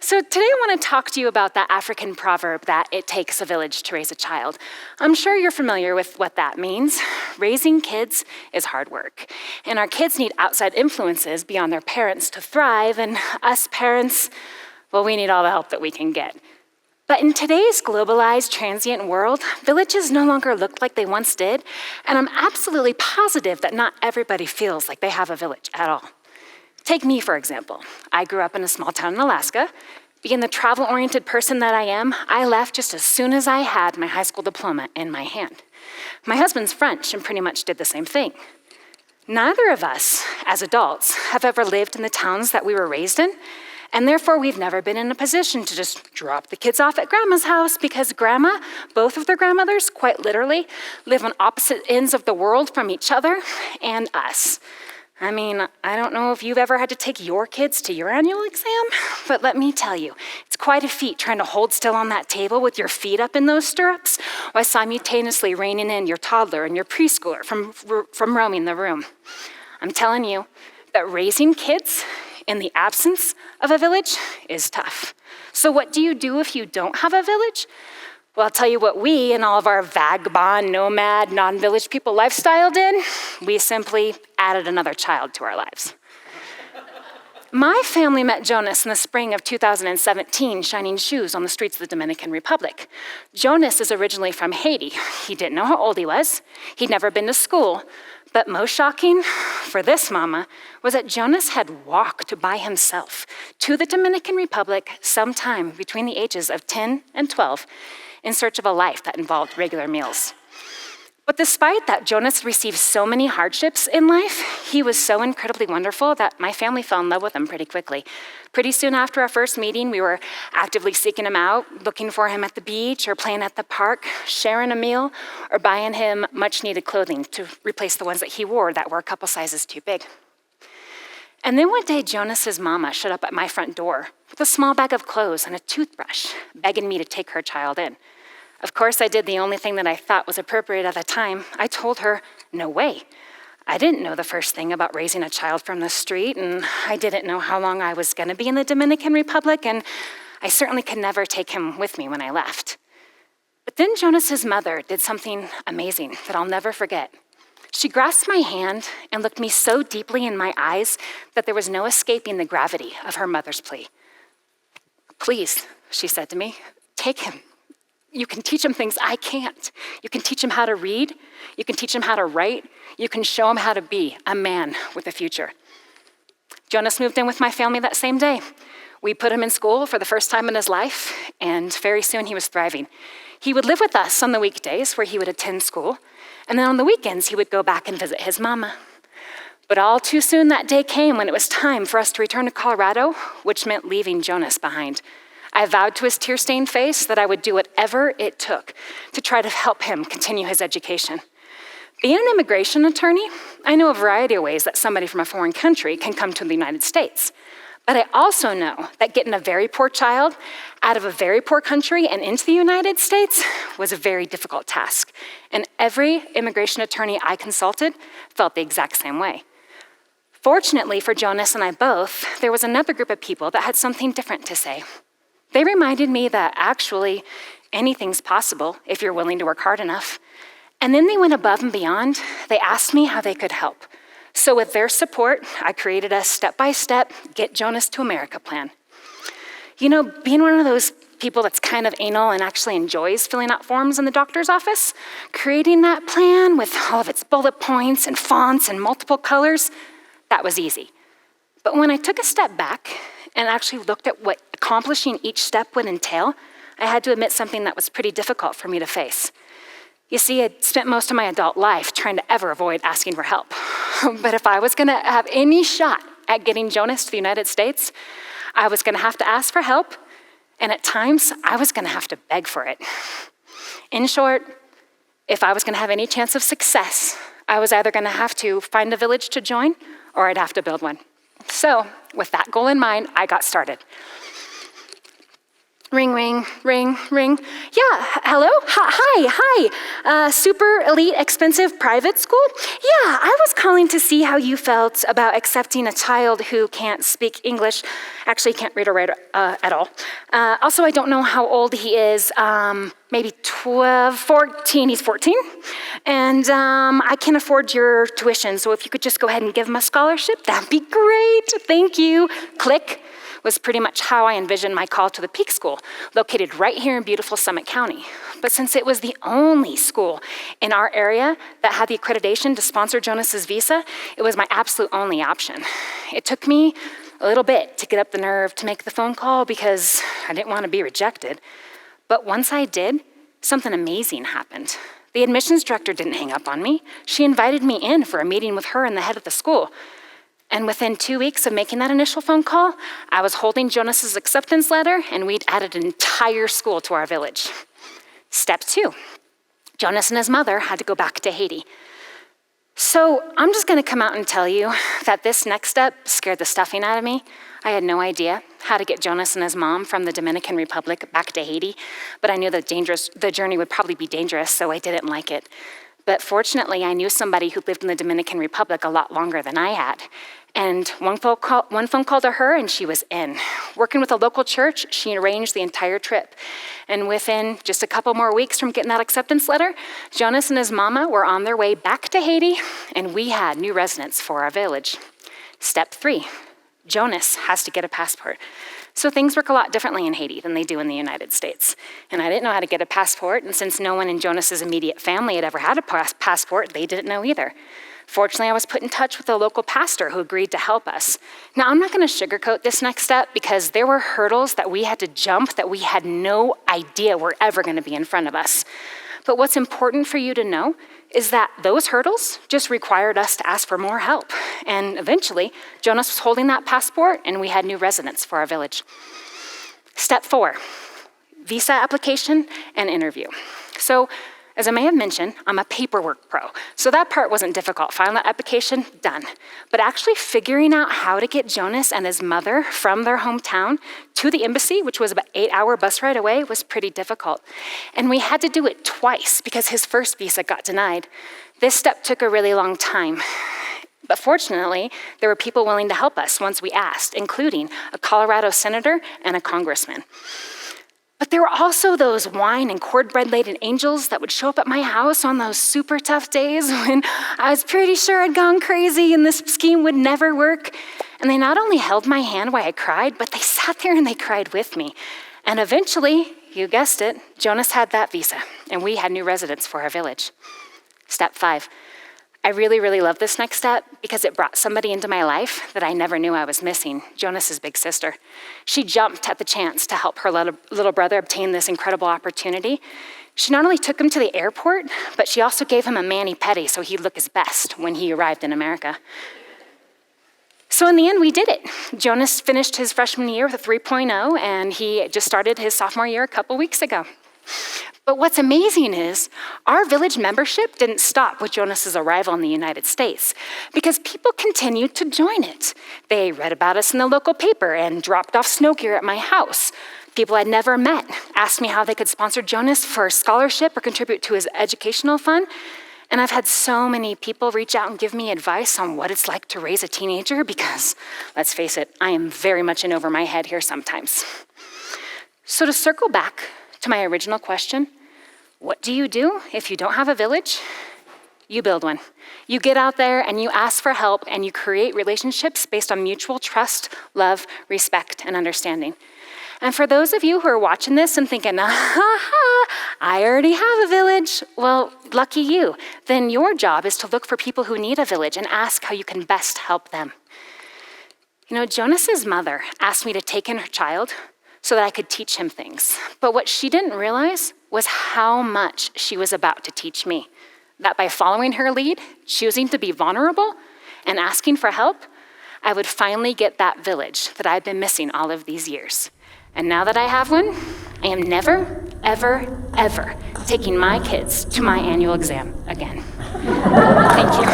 So today I want to talk to you about that African proverb that it takes a village to raise a child. I'm sure you're familiar with what that means. Raising kids is hard work, and our kids need outside influences beyond their parents to thrive, and us parents, well, we need all the help that we can get. But in today's globalized, transient world, villages no longer look like they once did, and I'm absolutely positive that not everybody feels like they have a village at all. Take me, for example. I grew up in a small town in Alaska. Being the travel-oriented person that I am, I left just as soon as I had my high school diploma in my hand. My husband's French and pretty much did the same thing. Neither of us, as adults, have ever lived in the towns that we were raised in, and therefore we've never been in a position to just drop the kids off at grandma's house because grandma, both of their grandmothers, quite literally, live on opposite ends of the world from each other and us. I mean, I don't know if you've ever had to take your kids to your annual exam, but let me tell you, it's quite a feat trying to hold still on that table with your feet up in those stirrups while simultaneously reining in your toddler and your preschooler from roaming the room. I'm telling you that raising kids in the absence of a village is tough. So what do you do if you don't have a village? Well, I'll tell you what we and all of our vagabond, nomad, non-village people lifestyle did. We simply added another child to our lives. My family met Jonas in the spring of 2017, shining shoes on the streets of the Dominican Republic. Jonas is originally from Haiti. He didn't know how old he was. He'd never been to school. But most shocking for this mama was that Jonas had walked by himself to the Dominican Republic sometime between the ages of 10 and 12 in search of a life that involved regular meals. But despite that Jonas received so many hardships in life, he was so incredibly wonderful that my family fell in love with him pretty quickly. Pretty soon after our first meeting, we were actively seeking him out, looking for him at the beach or playing at the park, sharing a meal, or buying him much-needed clothing to replace the ones that he wore that were a couple sizes too big. And then one day, Jonas's mama showed up at my front door with a small bag of clothes and a toothbrush, begging me to take her child in. Of course, I did the only thing that I thought was appropriate at the time. I told her, no way. I didn't know the first thing about raising a child from the street, and I didn't know how long I was going to be in the Dominican Republic, and I certainly could never take him with me when I left. But then Jonas's mother did something amazing that I'll never forget. She grasped my hand and looked me so deeply in my eyes that there was no escaping the gravity of her mother's plea. Please, she said to me, take him. You can teach him things I can't. You can teach him how to read. You can teach him how to write. You can show him how to be a man with a future. Jonas moved in with my family that same day. We put him in school for the first time in his life, and very soon he was thriving. He would live with us on the weekdays where he would attend school, and then on the weekends he would go back and visit his mama. But all too soon that day came when it was time for us to return to Colorado, which meant leaving Jonas behind. I vowed to his tear-stained face that I would do whatever it took to try to help him continue his education. Being an immigration attorney, I know a variety of ways that somebody from a foreign country can come to the United States. But I also know that getting a very poor child out of a very poor country and into the United States was a very difficult task. And every immigration attorney I consulted felt the exact same way. Fortunately for Jonas and I both, there was another group of people that had something different to say. They reminded me that actually anything's possible if you're willing to work hard enough. And then they went above and beyond. They asked me how they could help. So with their support, I created a step-by-step Get Jonas to America plan. You know, being one of those people that's kind of anal and actually enjoys filling out forms in the doctor's office, creating that plan with all of its bullet points and fonts and multiple colors, that was easy. But when I took a step back and actually looked at what accomplishing each step would entail, I had to admit something that was pretty difficult for me to face. You see, I'd spent most of my adult life trying to ever avoid asking for help. But if I was gonna have any shot at getting Jonas to the United States, I was gonna have to ask for help, and at times, I was gonna have to beg for it. In short, if I was gonna have any chance of success, I was either gonna have to find a village to join, or I'd have to build one. So, with that goal in mind, I got started. Ring, ring, ring, ring. Yeah, hello? Hi. Super elite, expensive private school? Yeah, I was calling to see how you felt about accepting a child who can't speak English, actually can't read or write at all. Also, I don't know how old he is, maybe 12, 14, he's 14. And I can't afford your tuition, so if you could just go ahead and give him a scholarship, that'd be great. Thank you. Click. Was pretty much how I envisioned my call to the Peak School, located right here in beautiful Summit County. But since it was the only school in our area that had the accreditation to sponsor Jonas's visa, it was my absolute only option. It took me a little bit to get up the nerve to make the phone call because I didn't want to be rejected. But once I did, something amazing happened. The admissions director didn't hang up on me. She invited me in for a meeting with her and the head of the school. And within 2 weeks of making that initial phone call, I was holding Jonas's acceptance letter, and we'd added an entire school to our village. Step 2, Jonas and his mother had to go back to Haiti. So I'm just gonna come out and tell you that this next step scared the stuffing out of me. I had no idea how to get Jonas and his mom from the Dominican Republic back to Haiti, but I knew the journey would probably be dangerous, so I didn't like it. But fortunately, I knew somebody who lived in the Dominican Republic a lot longer than I had. And one phone call to her, and she was in. Working with a local church, she arranged the entire trip. And within just a couple more weeks from getting that acceptance letter, Jonas and his mama were on their way back to Haiti, and we had new residents for our village. Step 3, Jonas has to get a passport. So things work a lot differently in Haiti than they do in the United States. And I didn't know how to get a passport, and since no one in Jonas's immediate family had ever had a passport, they didn't know either. Fortunately, I was put in touch with a local pastor who agreed to help us. Now, I'm not gonna sugarcoat this next step because there were hurdles that we had to jump that we had no idea were ever gonna be in front of us. But what's important for you to know is that those hurdles just required us to ask for more help. And eventually, Jonas was holding that passport and we had new residents for our village. Step 4, visa application and interview. So, as I may have mentioned, I'm a paperwork pro. So that part wasn't difficult. Filing that application, done. But actually figuring out how to get Jonas and his mother from their hometown to the embassy, which was about 8-hour bus ride away, was pretty difficult. And we had to do it twice because his first visa got denied. This step took a really long time. But fortunately, there were people willing to help us once we asked, including a Colorado senator and a congressman. But there were also those wine and cornbread-laden angels that would show up at my house on those super tough days when I was pretty sure I'd gone crazy and this scheme would never work. And they not only held my hand while I cried, but they sat there and they cried with me. And eventually, you guessed it, Jonas had that visa, and we had new residents for our village. Step 5. I really, really love this next step because it brought somebody into my life that I never knew I was missing, Jonas's big sister. She jumped at the chance to help her little brother obtain this incredible opportunity. She not only took him to the airport, but she also gave him a mani-pedi so he'd look his best when he arrived in America. So in the end, we did it. Jonas finished his freshman year with a 3.0, and he just started his sophomore year a couple weeks ago. But what's amazing is our village membership didn't stop with Jonas's arrival in the United States because people continued to join it. They read about us in the local paper and dropped off snow gear at my house. People I'd never met asked me how they could sponsor Jonas for a scholarship or contribute to his educational fund. And I've had so many people reach out and give me advice on what it's like to raise a teenager because, let's face it, I am very much in over my head here sometimes. So to circle back to my original question, what do you do if you don't have a village? You build one. You get out there and you ask for help and you create relationships based on mutual trust, love, respect, and understanding. And for those of you who are watching this and thinking, I already have a village, well, lucky you. Then your job is to look for people who need a village and ask how you can best help them. You know, Jonas's mother asked me to take in her child so that I could teach him things. But what she didn't realize was how much she was about to teach me. That by following her lead, choosing to be vulnerable, and asking for help, I would finally get that village that I've been missing all of these years. And now that I have one, I am never, ever, ever taking my kids to my annual exam again. Thank you.